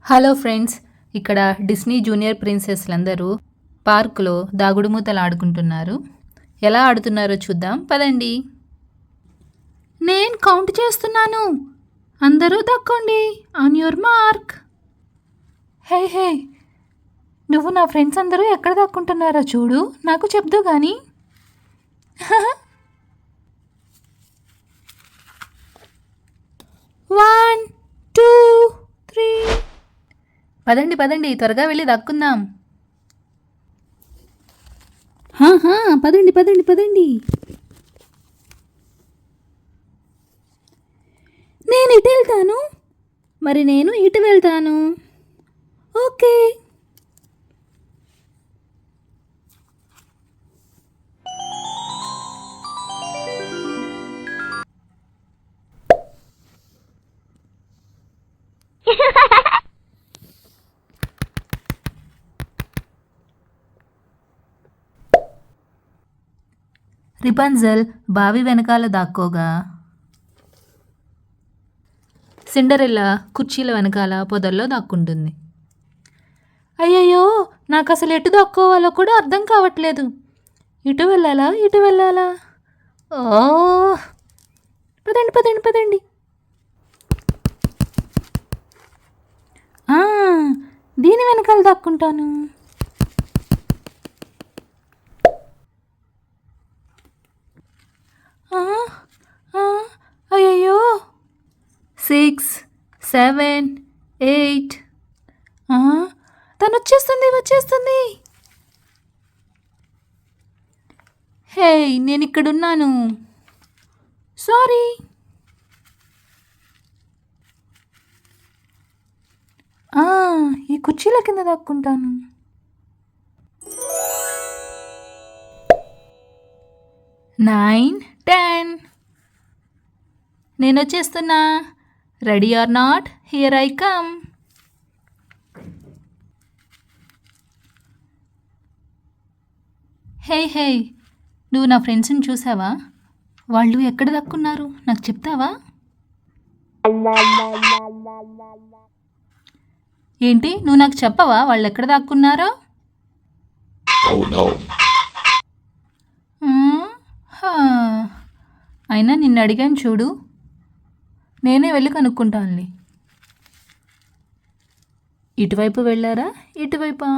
Hello friends, ఇక్కడ Disney junior ప్రిన్సెస్లందరూ పార్కులో దాగుడుమూతలు ఆడుకుంటున్నారు. ఎలా ఆడుతున్నారో చూద్దాం పదండి. నేను కౌంట్ చేస్తున్నాను, అందరూ దక్కోండి. On your mark. Hey hey, నువ్వు నా ఫ్రెండ్స్ అందరూ ఎక్కడ దక్కుంటున్నారో చూడు, నాకు చెప్దు కానీ. 1 2 3. పదండి పదండి, త్వరగా వెళ్ళి దక్కుందాం. పదండి పదండి పదండి. నేను ఇటు వెళ్తాను, మరి నేను ఇటు వెళ్తాను. ఓకే. రిపన్జల్ బావి వెనకాల దాక్కోగా, సిండరెల్లా కుర్చీల వెనకాల పొదల్లో దాక్కుంటుంది. అయ్యయ్యో, నాకు అసలు ఎటు దాక్కోవాలో కూడా అర్థం కావట్లేదు. ఇటు వెళ్ళాలా ఇటు వెళ్ళాలా? ఓ, పదండి పదండి పదండి. దీని వెనకాల దాక్కుంటాను. అయ్యయ్యో, 6 7 8. తను వచ్చేస్తుంది. హే, నేను ఇక్కడున్నాను. సారీ. ఈ కుర్చీల కింద దాక్కుంటాను. 9 10. నేను వచ్చేస్తున్నా. Ready or not, here I come. Hey hey, నువ్వు నా ఫ్రెండ్స్ని చూసావా? వాళ్ళు ఎక్కడ దక్కున్నారు, నాకు చెప్తావా? ఏంటి, నువ్వు నాకు చెప్పవా వాళ్ళు ఎక్కడ దాక్కున్నారో? అయినా నిన్ను అడిగాను చూడు, నేనే వెళ్ళి కనుక్కుంటానులే. ఇటువైపు వెళ్ళారా ఇటువైపా?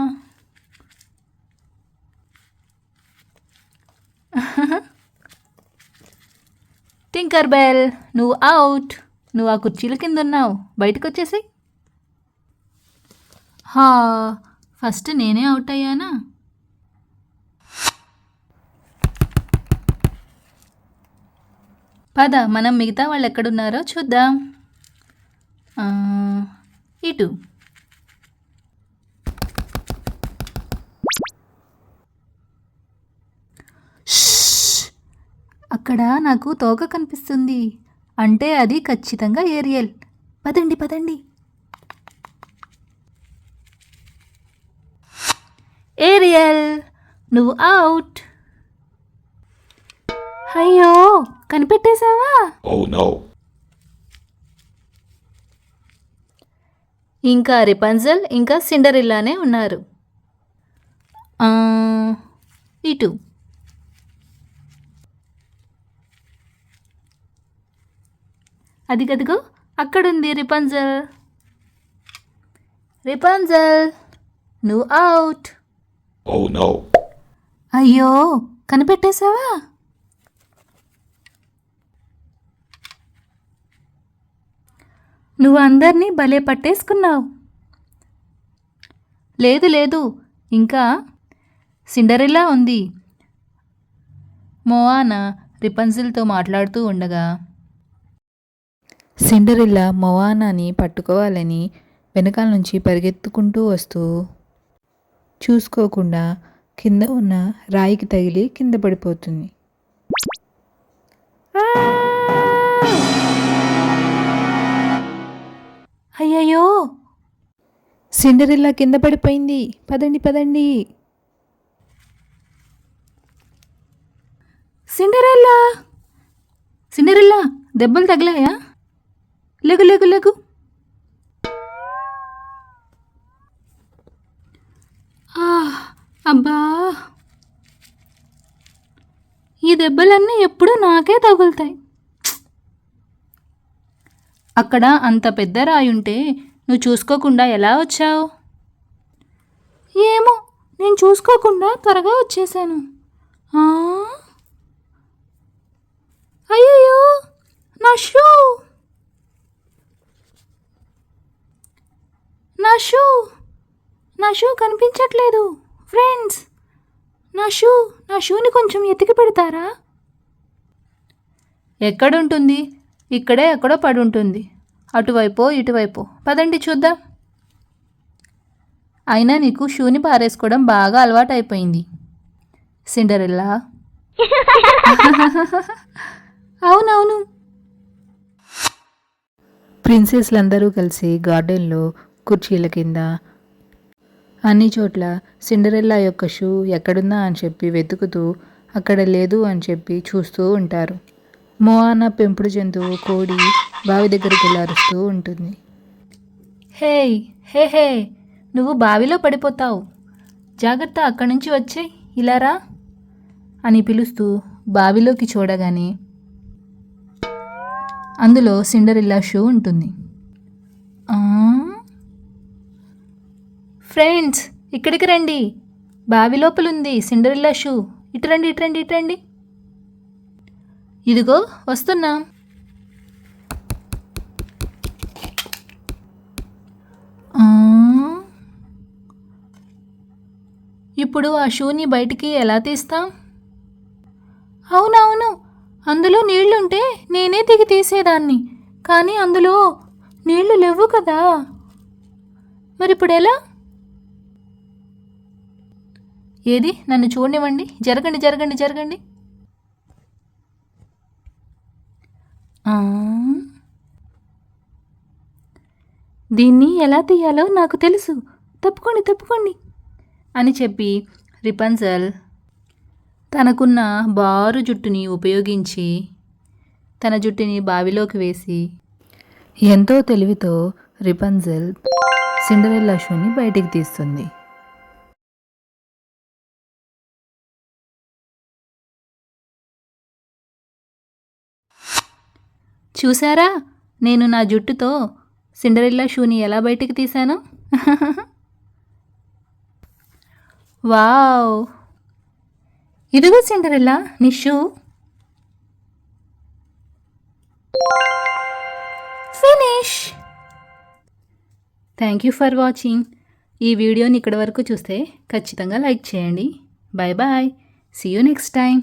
టింకర్ బెల్, నువ్వు అవుట్. నువ్వు ఆ కుర్చీల కింద ఉన్నావు, బయటకు వచ్చేసి. ఫస్ట్ నేనే అవుట్ అయ్యానా? పద, మనం మిగతా వాళ్ళు ఎక్కడున్నారో చూద్దాం. ఇటు. అక్కడ నాకు తోక కనిపిస్తుంది, అంటే అది ఖచ్చితంగా ఏరియల్. పదండి పదండి. ఏరియల్, నువ్వు అవుట్. అయ్యో, కనిపెట్టేశావా? ఇంకా రిపన్జల్ ఇంకా సిండరెల్లానే ఉన్నారు. ఇటు. అది గదిగో, అక్కడుంది రిపన్జల్. నువ్వు అవుట్. అయ్యో, కనిపెట్టేశావా? నువ్వు అందరినీ భలే పట్టేసుకున్నావు. లేదు, ఇంకా సిండరెల్లా ఉంది. మొవానా రిపన్జిల్తో మాట్లాడుతూ ఉండగా, సిండరెల్లా మొవానాని పట్టుకోవాలని వెనకాల నుంచి పరిగెత్తుకుంటూ వస్తూ చూసుకోకుండా కింద ఉన్న రాయికి తగిలి కింద పడిపోతుంది. అయ్యయ్యో, సిండరెల్లా కింద పడిపోయింది. పదండి పదండి. సిండరెల్లా, దెబ్బలు తగిలాయా? లేగు. అబ్బా, ఈ దెబ్బలన్నీ ఎప్పుడూ నాకే తగులుతాయి. అక్కడ అంత పెద్ద రాయుంటే నువ్వు చూసుకోకుండా ఎలా వచ్చావు? ఏమో, నేను చూసుకోకుండా త్వరగా వచ్చేసాను. అయ్యయ్యో, నా షూ నా షూ నా షూ కనిపించట్లేదు. ఫ్రెండ్స్, నా షూని కొంచెం ఎతికి పెడతారా? ఎక్కడుంటుంది? ఇక్కడే ఎక్కడో పడి ఉంటుంది. అటువైపో ఇటువైపో, పదండి చూద్దాం. అయినా నీకు షూని పారేసుకోవడం బాగా అలవాటైపోయింది సిండరెల్లా. అవునవును. ప్రిన్సెస్లందరూ కలిసి గార్డెన్లో కుర్చీల కింద అన్ని చోట్ల సిండరెల్లా యొక్క షూ ఎక్కడుందా అని చెప్పి వెతుకుతూ అక్కడ లేదు అని చెప్పి చూస్తూ ఉంటారు. మోవానా పెంపుడు జంతువు కోడి బావి దగ్గరికి వెళ్ళి అరుస్తూ ఉంటుంది. హే హే హే, నువ్వు బావిలో పడిపోతావు, జాగ్రత్త, అక్కడి నుంచి వచ్చేయ్, ఇలా రా అని పిలుస్తూ బావిలోకి చూడగానే అందులో సిండరెల్లా షూ ఉంటుంది. ఫ్రెండ్స్, ఇక్కడికి రండి, బావి లోపలుంది సిండరెల్లా షూ. ఇటురండి ఇటురండి ఇటురండి. ఇదిగో వస్తున్నా. ఇప్పుడు ఆ షూని బయటికి ఎలా తీస్తాం? అవునవును, అందులో నీళ్లుంటే నేనే దిగి తీసేదాన్ని, కానీ అందులో నీళ్లు లేవు కదా, మరి ఇప్పుడు ఎలా? ఏది, నన్ను చూడనివ్వండి, జరగండి జరగండి జరగండి. దీన్ని ఎలా తీయాలో నాకు తెలుసు, తప్పుకోండి తప్పుకోండి అని చెప్పి రిపన్జల్ తనకున్న బారు జుట్టుని ఉపయోగించి తన జుట్టుని బావిలోకి వేసి ఎంతో తెలివితో రిపన్జల్ సిండరెల్లా షూని బయటికి తీస్తుంది. చూసారా, నేను నా జుట్టుతో సిండరెల్లా షూని ఎలా బయటికి తీశాను? వావ్, ఇదిగో సిండరెల్లా నీ shoe. Finish. Thank you for watching. ఈ వీడియోని ఇక్కడి వరకు చూస్తే ఖచ్చితంగా లైక్ చేయండి. Bye bye, see you next time.